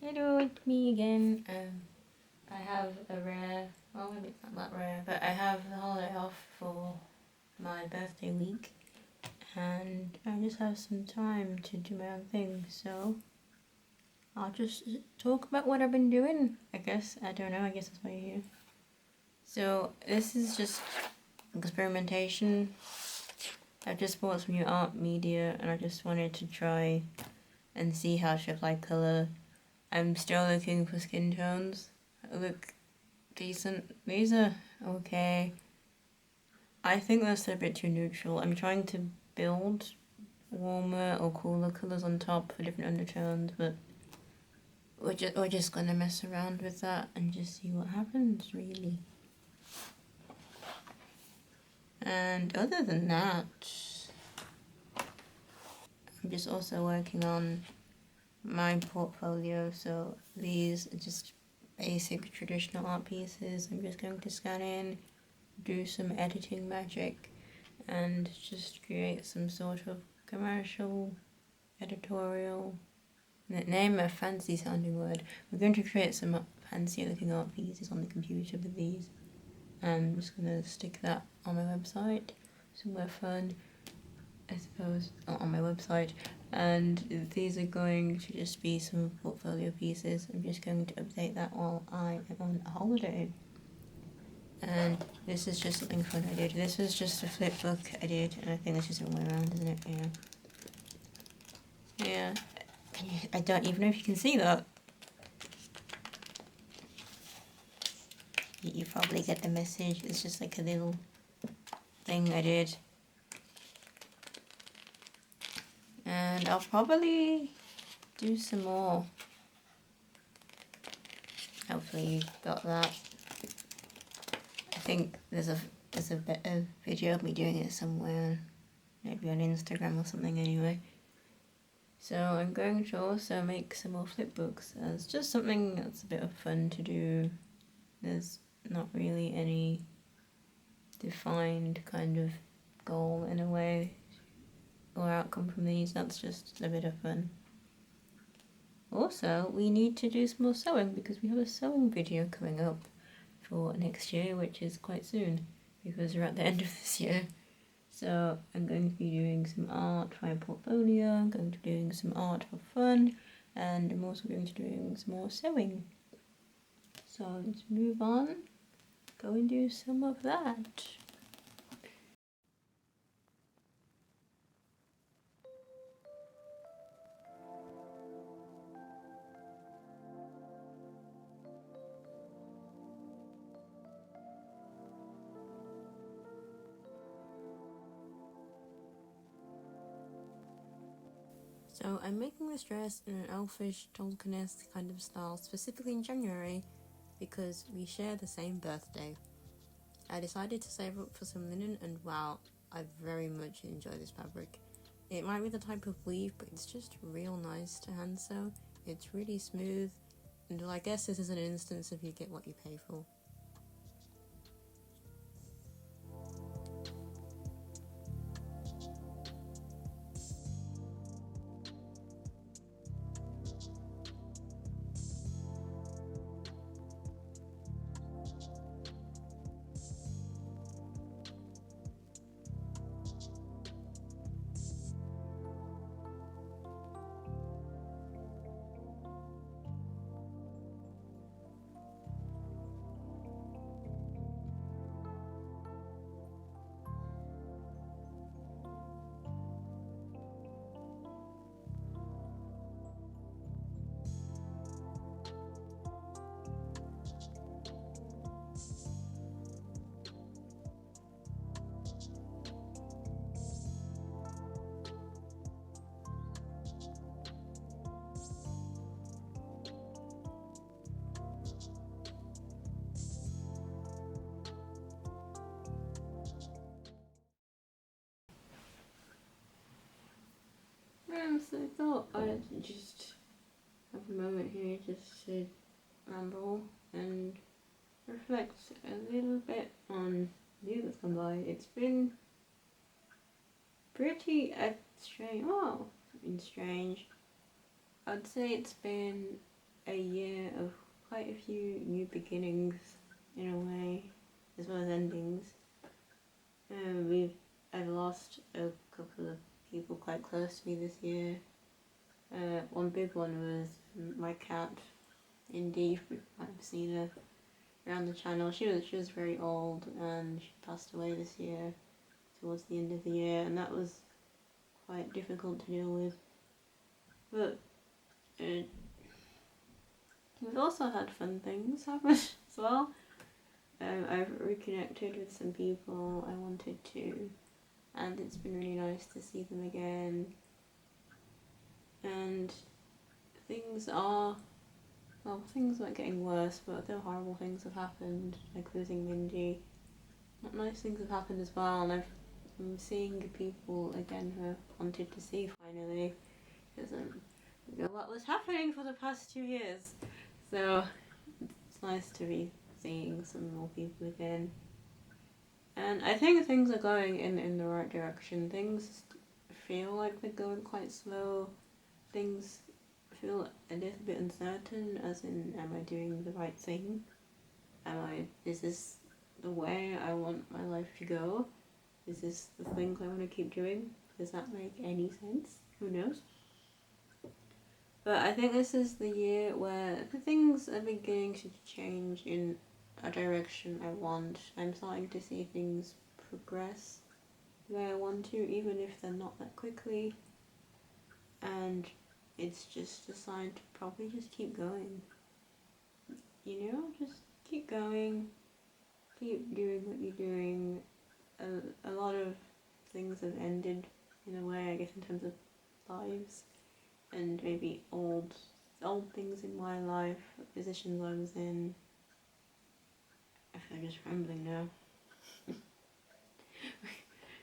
Hello, it's me again. I have a rare, well, maybe it's not that rare, but I have the holiday off for my birthday week, and I just have some time to do my own thing, so I'll just talk about what I've been doing, I guess. I don't know, I guess that's why you're here. So, this is just experimentation. I've just bought some new art media, and I just wanted to try and see how to apply colour. I'm still looking for skin tones that look decent. These are okay. I think that's a bit too neutral. I'm trying to build warmer or cooler colours on top for different undertones, but we're just gonna mess around with that and just see what happens, really. And other than that, I'm just also working on my portfolio, so these are just basic traditional art pieces. I'm just going to scan in, do some editing magic, and just create some sort of commercial, editorial, name a fancy sounding word. We're going to create some fancy looking art pieces on the computer with these. I'm just going to stick that on my website, somewhere fun, I suppose, on my website. And these are going to just be some portfolio pieces. I'm just going to update that while I am on holiday. And this is just something fun I did. This was just a flip book I did, and I think this is the way around, isn't it? Yeah. I don't even know if you can see that. You probably get the message. It's just like a little thing I did. And I'll probably do some more. Hopefully you got that. I think there's a video of me doing it somewhere, maybe on Instagram or something anyway. So I'm going to also make some more flip books as just something that's a bit of fun to do. There's not really any defined kind of goal in a way or outcome from these. That's just a bit of fun. Also, we need to do some more sewing because we have a sewing video coming up for next year, which is quite soon because we're at the end of this year. So I'm going to be doing some art for my portfolio, I'm going to be doing some art for fun, and I'm also going to be doing some more sewing. So let's move on, go and do some of that. So I'm making this dress in an elfish, Tolkien-esque kind of style, specifically in January, because we share the same birthday. I decided to save up for some linen, and wow, I very much enjoy this fabric. It might be the type of weave, but it's just real nice to hand sew. It's really smooth, and I guess this is an instance of you get what you pay for. So I thought I'd just have a moment here just to ramble and reflect a little bit on the year that's gone by. It's been pretty strange. Oh, it's been strange. I'd say it's been a year of quite a few new beginnings, in a way, as well as endings. I've lost a couple of people quite close to me this year. One big one was my cat, Indy. I've seen her around the channel. She was very old, and she passed away this year, towards the end of the year, and that was quite difficult to deal with. But we've also had fun things happen as well. I've reconnected with some people I wanted to, and it's been really nice to see them again. And things aren't getting worse, but though horrible things have happened, like losing Mindy, nice things have happened as well, and I'm seeing people again who I wanted to see finally, because a lot was happening for the past 2 years, so it's nice to be seeing some more people again. And I think things are going in the right direction. Things feel like they're going quite slow. Things feel a little bit uncertain, as in, am I doing the right thing? Is this the way I want my life to go? Is this the things I want to keep doing? Does that make any sense? Who knows? But I think this is the year where the things are beginning to change in a direction I want. I'm starting to see things progress the way I want to, even if they're not that quickly. And it's just a sign to probably just keep going. You know, just keep going, keep doing what you're doing. A lot of things have ended in a way, I guess, in terms of lives, and maybe old things in my life, positions I was in. I feel like I'm just rambling now.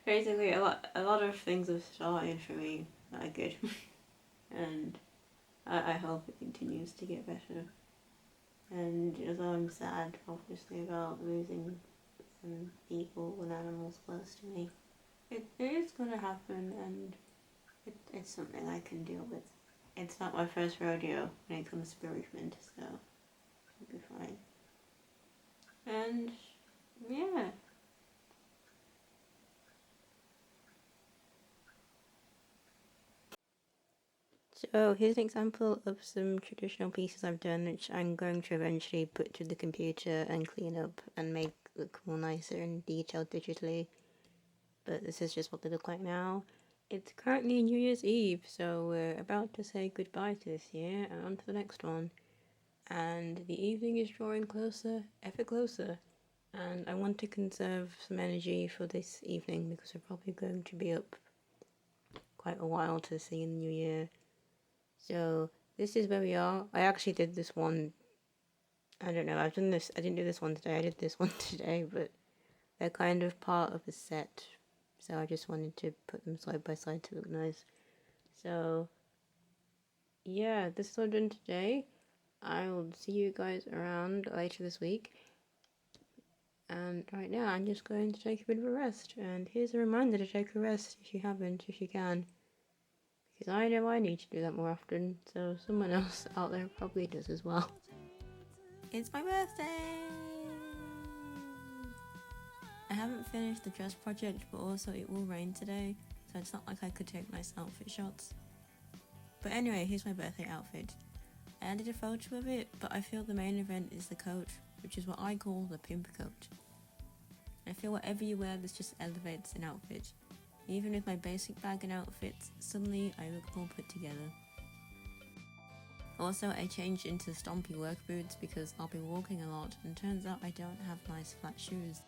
Basically, a lot of things have started for me that are good, and I hope it continues to get better. And although I'm sad, obviously, about losing some people and animals close to me, it is going to happen, and it's something I can deal with. It's not my first rodeo when it comes to bereavement, so it'll be fine. And yeah. So here's an example of some traditional pieces I've done, which I'm going to eventually put to the computer and clean up and make look more nicer and detailed digitally. But this is just what they look like now. It's currently New Year's Eve, so we're about to say goodbye to this year and on to the next one. And the evening is drawing closer, ever closer. And I want to conserve some energy for this evening because we're probably going to be up quite a while to see in the new year. So this is where we are. I actually did this one. I don't know. I didn't do this one today. I did this one today, but they're kind of part of the set. So I just wanted to put them side by side to look nice. So yeah, this is all done today. I will see you guys around later this week. And right now I'm just going to take a bit of a rest. And here's a reminder to take a rest if you haven't, if you can. Because I know I need to do that more often, so someone else out there probably does as well. It's my birthday! I haven't finished the dress project, but also it will rain today, so it's not like I could take nice outfit shots. But anyway, here's my birthday outfit. I added a photo of it, but I feel the main event is the coat, which is what I call the pimp coat. I feel whatever you wear, this just elevates an outfit. Even with my basic bag and outfits, suddenly I look more put together. Also, I changed into stompy work boots because I'll be walking a lot, and turns out I don't have nice flat shoes.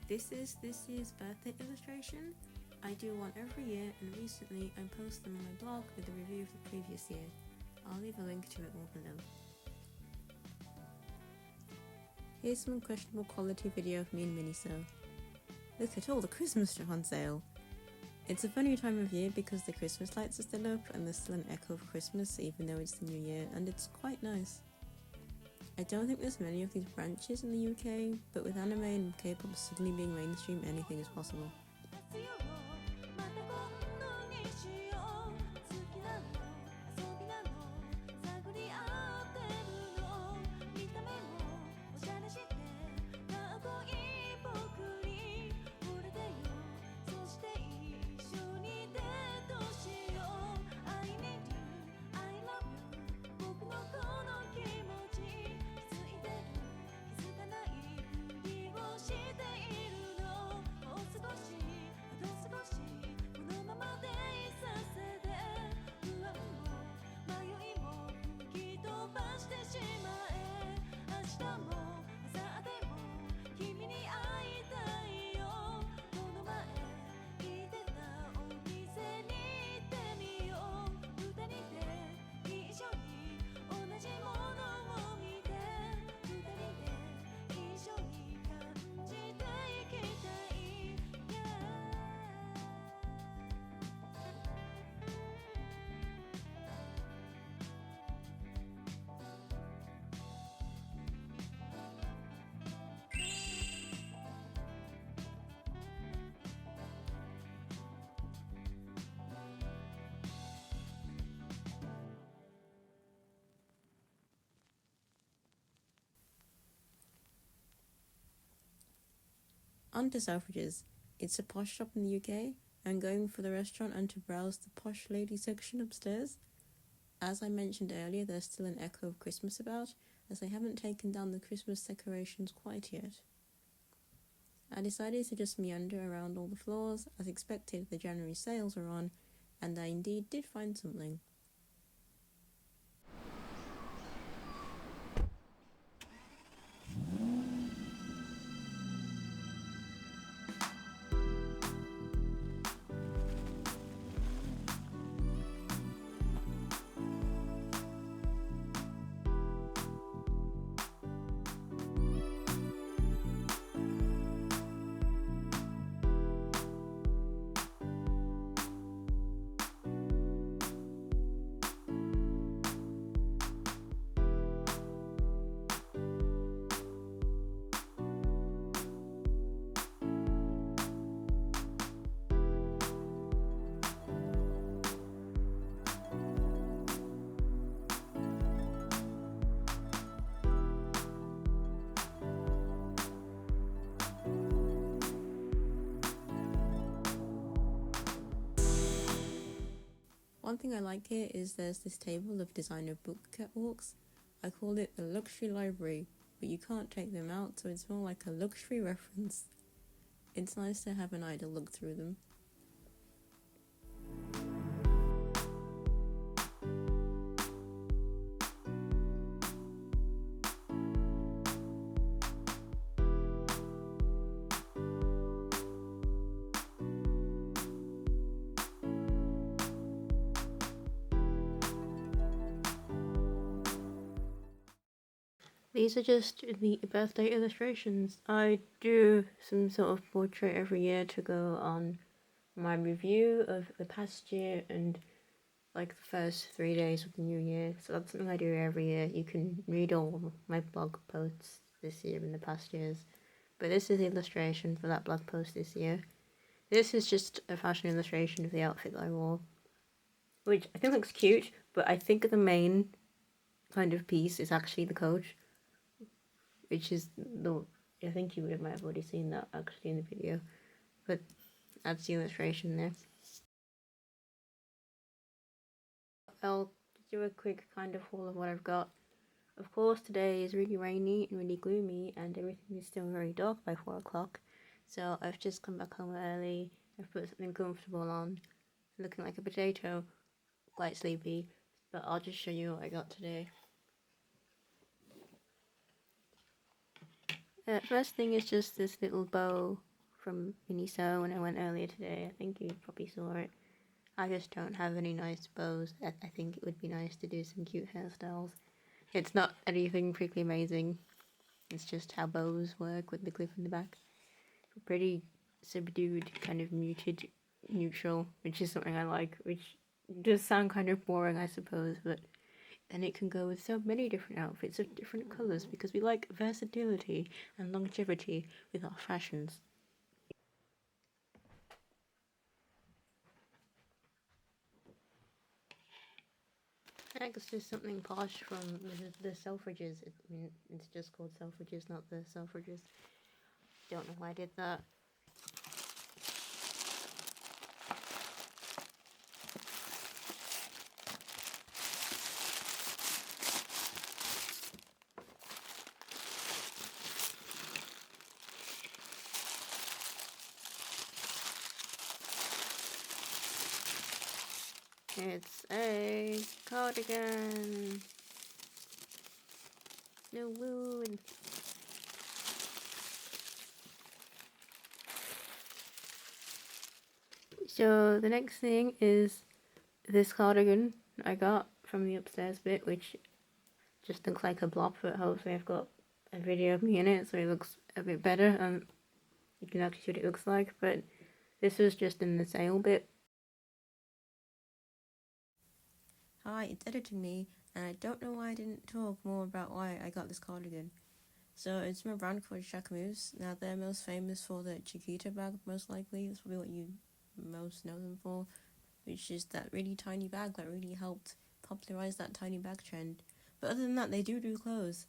This is this year's birthday illustration. I do one every year, and recently I post them on my blog with a review of the previous year. I'll leave a link to it all below. Here's some questionable quality video of me and Miniso. Look at all the Christmas stuff on sale. It's a funny time of year because the Christmas lights are still up and there's still an echo of Christmas even though it's the new year, and it's quite nice. I don't think there's many of these branches in the UK, but with anime and K-pop suddenly being mainstream, anything is possible. onto Selfridges. It's a posh shop in the UK, and going for the restaurant and to browse the posh lady section upstairs. As I mentioned earlier, there's still an echo of Christmas about, as they haven't taken down the Christmas decorations quite yet. I decided to just meander around all the floors. As expected, the January sales were on, and I indeed did find something. One thing I like here is there's this table of designer book catwalks. I call it the luxury library, but you can't take them out, so it's more like a luxury reference. It's nice to have an idle look through them. These are just the birthday illustrations. I do some sort of portrait every year to go on my review of the past year and like the first 3 days of the new year. So that's something I do every year. You can read all my blog posts this year and the past years. But this is the illustration for that blog post this year. This is just a fashion illustration of the outfit that I wore, which I think looks cute, but I think the main kind of piece is actually the coach, which is I think you might have already seen that actually in the video, but that's the illustration there. I'll do a quick kind of haul of what I've got. Of course, today is really rainy and really gloomy, and everything is still very dark by 4 o'clock. So I've just come back home early. I've put something comfortable on, looking like a potato, quite sleepy. But I'll just show you what I got today. First thing is just this little bow from Miniso when I went earlier today. I think you probably saw it. I just don't have any nice bows. I think it would be nice to do some cute hairstyles. It's not anything particularly amazing. It's just how bows work with the clip in the back. Pretty subdued, kind of muted, neutral, which is something I like, which does sound kind of boring, I suppose, but then it can go with so many different outfits of different colours because we like versatility and longevity with our fashions. Next is something posh from the Selfridges. It's just called Selfridges, not the Selfridges. Don't know why I did that. It's a cardigan. No wound. So the next thing is this cardigan I got from the upstairs bit, which just looks like a blob, but hopefully I've got a video of me in it so it looks a bit better and you can actually see what it looks like. But this was just in the sale bit. Hi, it's editing me, and I don't know why I didn't talk more about why I got this cardigan. So it's from a brand called Jacquemus. Now they're most famous for the Chiquita bag, most likely. That's probably what you most know them for, which is that really tiny bag that really helped popularize that tiny bag trend. But other than that, they do clothes.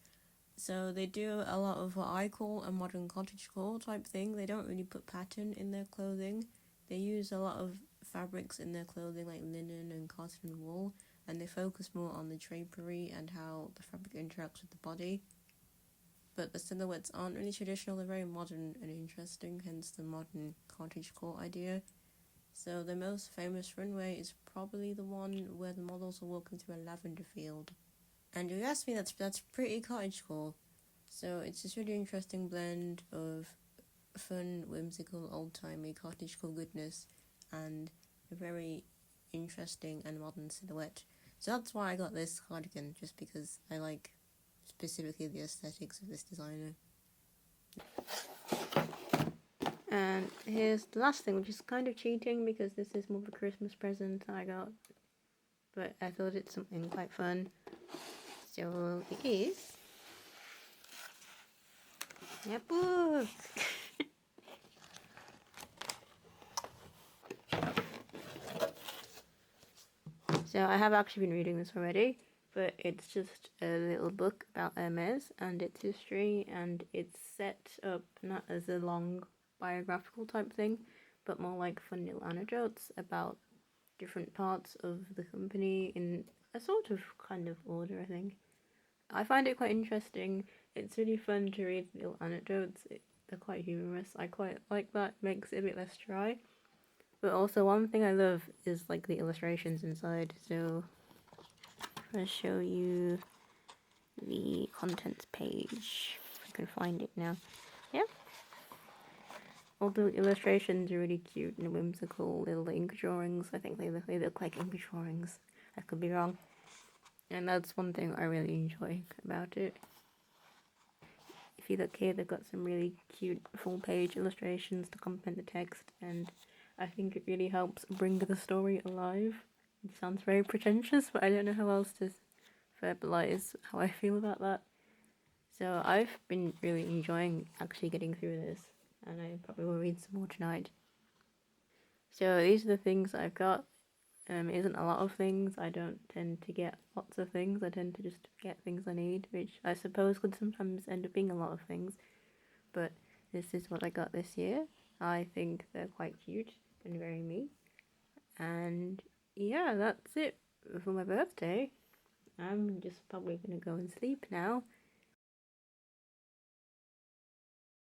So they do a lot of what I call a modern cottagecore type thing. They don't really put pattern in their clothing. They use a lot of fabrics in their clothing like linen and cotton and wool, and they focus more on the drapery and how the fabric interacts with the body. But the silhouettes aren't really traditional, they're very modern and interesting, hence the modern cottagecore idea. So the most famous runway is probably the one where the models are walking through a lavender field. And you asked me, that's pretty cottagecore. So it's this really interesting blend of fun, whimsical, old-timey cottagecore goodness and a very interesting and modern silhouette. So that's why I got this cardigan, just because I like specifically the aesthetics of this designer. And here's the last thing, which is kind of cheating because this is more of a Christmas present I got, but I thought it's something quite fun. So it is a book. So I have actually been reading this already, but it's just a little book about Hermes and its history, and it's set up not as a long biographical type thing, but more like fun little anecdotes about different parts of the company in a sort of kind of order, I think. I find it quite interesting. It's really fun to read little anecdotes. They're quite humorous. I quite like that. Makes it a bit less dry. But also one thing I love is like the illustrations inside. So I'll show you the contents page. If I can find it now. Yep. All the illustrations are really cute and whimsical. Little ink drawings. I think they look like ink drawings. I could be wrong. And that's one thing I really enjoy about it. If you look here, they've got some really cute full page illustrations to complement the text, and I think it really helps bring the story alive. It sounds very pretentious, but I don't know how else to verbalize how I feel about that. So I've been really enjoying actually getting through this, and I probably will read some more tonight. So these are the things I've got. It isn't a lot of things. I don't tend to get lots of things. I tend to just get things I need, which I suppose could sometimes end up being a lot of things. But this is what I got this year. I think they're quite cute and very me. And yeah, that's it for my birthday. I'm just probably gonna go and sleep now